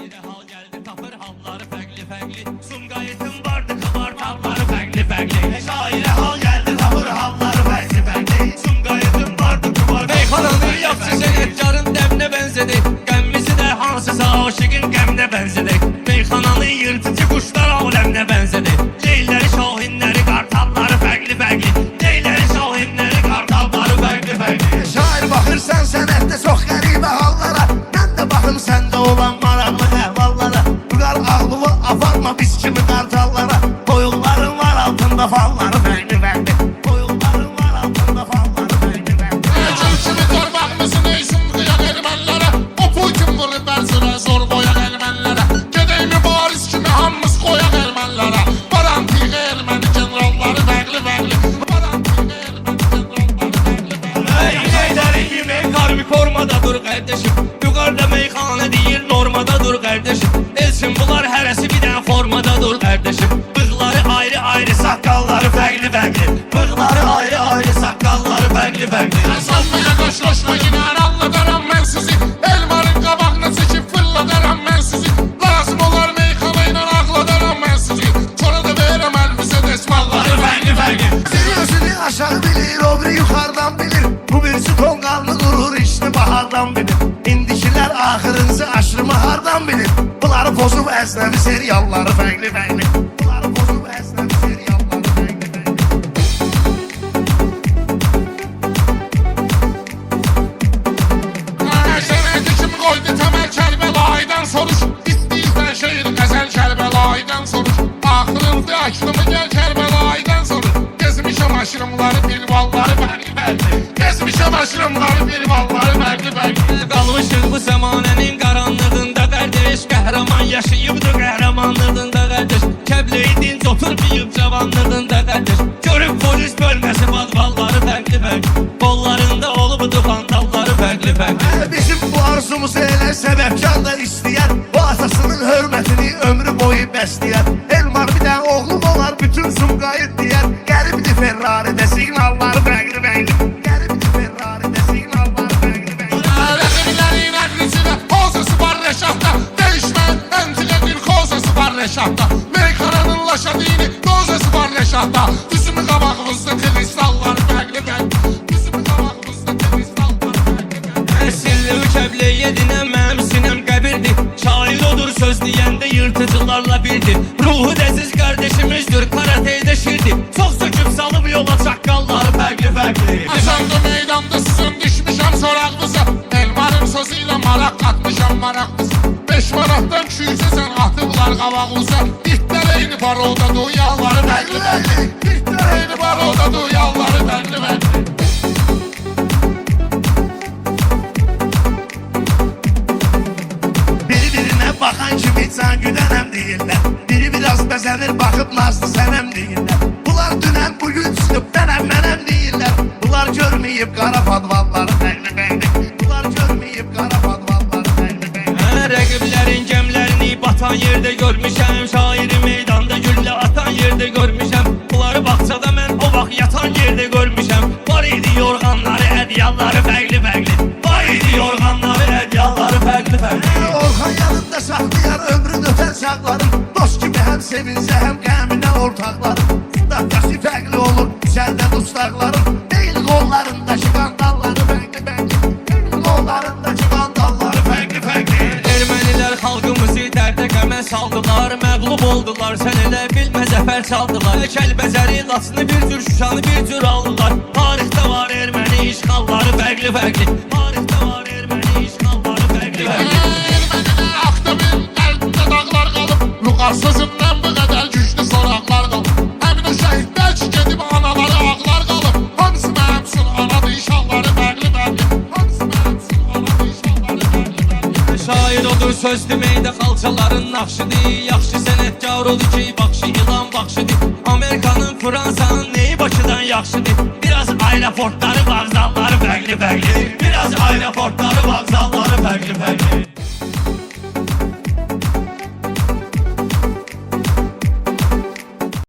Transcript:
Gemisi de hal geldi tapır halları fərqli fərqli. Sumqayetim vardı kabar tabları fərqli fərqli. Şairə hal geldi tapır halları fərqli fərqli. Sumqayetim vardı kabar Beyxananın yaxşı sənətkarın dəmnə bənzədi. Gemisi de hansısa aşıqın qəmnə bənzədi. Beyxananın yırtıcı quşlar aləmnə bənzədi. Leyləri, şahinləri, qartalları fərqli fərqli. Leyləri, şahinləri, qartalları fərqli fərqli. Şair baxırsan sənətdə çox qəribə hallara. Mən də baxım səndə olan maraqlı əhvallara. Qar ağlığı aparma biz kimi qartallara. Toyuqların var altında falları fərqli fərqli. Toyuqların var altında falları fərqli fərqli. Əcil kimi tormaqmısın eysin qıyak ermənlərə. O pul kim vurur bərzirə zor qoyaq ermənlərə. Gedək mübariz kimi hamımız qoyaq ermənlərə. Barantiq erməni generalları fərqli fərqli. Barantiq erməni generalları fərqli fərqli. Neydəri yemək karmi formada dur qardeşim. Yuqarıda meyxana deyil normada dur qardeşim. Elçin bunlar hərəsi bir dənə formada dur qardeşim. Bığları ayrı ayrı saqqalları fərqli fərqli. Bığları ayrı ayrı saqqalları fərqli fərqli. Sanmaya qoşlaşma yine anladaram mən sizi. Elmarın qabağına çəkib fırladaram mən sizi. Lazım olar meyxana ilə ağladaram mən sizi. Sonra da verəm əlimizə desmalları fərqli fərqli. Biri özünü aşağı bilir, o biri yuxarıdan bilir. Bu birisi tonqallı qurur, işini bahardan bilir. İndikilər axırıncı aşırımı hardan bilir. Bunları pozub əsnəvi serialları fərqli fərqli. Bunları pozub əsnəvi serialları fərqli fərqli. Sənəti kim qoydu təməl Kərbəlaydan soruş. İstəyirsən şeir qəzəl Kərbəlaydan soruş. Axırıncı aşırımı gəl Kərbəlaydan soruş. Gezmişəm aşırımları bir valları fərqli fərqli. Gezmişəm aşırımları bir valları fərqli fərqli. Qalmışıq bu zamanənin qaranlığında qardeş. Qəhrəman yaşayıbdı qəhrəmanlığında qardeş. Kəbləyi dinc oturmayıb cavanlığında qardeş. Görüb polis bölməsi badvalları fərqli fərqli. Qollarında olubdu vandalları fərqli fərqli. Bizim bu arzumuzu elə səbəbkar da istəyər. Bu atasının hörmətini ömrü boyu bəsləyər. Elmar bir dənə oğlum olar, bütün Sumqayıt deyər. Qəribdir Ferrari'də siqnalları fərqli fərqli. Qəribdir Ferrari'də siqnalları fərqli fərqli. Rəqiblərin əqlisinə pozası var rəşatda. Dəyişmən əntilə bir kozası var rəşatda. Meyxananın laşadini dozası var rəşatda. Bizim qabağımızda kristalları fərqli fərqli. Bizim qabağımızda kristalları fərqli fərqli. Silli kəbləyə dinəm mənim sinem qəbirdir. Şair odur söz deyəndə yırtıcılarla birdir. Ruhu dəziz qardeşimizdir, karateydə şirdir. Çox söküb salıb yola çaqqalları fərqli fərqli. Aşağıda meydanda sizin düşmüşəm sorağınıza. Elmarın sözüyle maraq qatmışam maraqlısı. 5 manatdan küyüsəsən atıblar qabağınıza. İtlər eyni paroda duyalları fərqli fərqli. İtlər eyni paroda duyalları fərqli fərqli. Bir-birinə baxan kimi can güdənəm deyirlər. Biri biraz bəzənir, baxıb nazlı sənəm deyirlər. Bunlar dünəm, bugün çıxıb dənəm mənəm deyirlər. Bunlar görməyib qara padvalları fərqli fərqli. Bunlar görməyib qara padvalları fərqli fərqli. Rəqiblərin gəmlərini batan yerdə görmüşəm. Şairi meydanda güllə atan yerdə görmüşəm. Bunları bağçada mən o vaxt yatan yerdə görmüşəm. Var idi yorğanları, ədyalları fərqli fərqli. Var idi yorğanları, ədyalları fərqli fərqli. Orxan yanında saxlayar ömrün ötən çağlarım. Dost kimi həm sevinsə həm qəminə ortaqlarım. Daftası fərqli olur, içərdə dustaqlarım. Deyil qollarındakı qandalları fərqli fərqli. Deyil qollarındakı qandalları fərqli fərqli. Ermənilər xalqımızı dərdə qəmə saldılar. Məğlub oldular, sən elə bilmə zəfər çaldılar. Kəlbəzəri, Laçını bir cür, Şuşanı bir cür aldılar. Tarixdə var erməni işğalları fərqli fərqli. Tarixdə var erməni işğalları fərqli fərqli. Ermənilər axda bir əlində dağlar qalıb. Luqar sözündən bu qədər güclü soraqlar qalıb. Həmin o şəhidlər ki gedib anaları ağlar qalıb. Hamısı mənimsin anadı işalları fərqli fərqli. Hamısı mənimsin anadı işalları fərqli fərqli. Şair odur söz deməkdə xalçaların naxşıdır. Yaxşı sənətkar odur ki baxşı ilan baxşıdır. Amerikanın, Fransanın neyi Bakıdan yaxşıdır. Biraz aeroportları, vağzalları fərqli fərqli. Biraz aeroportları, vağzalları fərqli fərqli.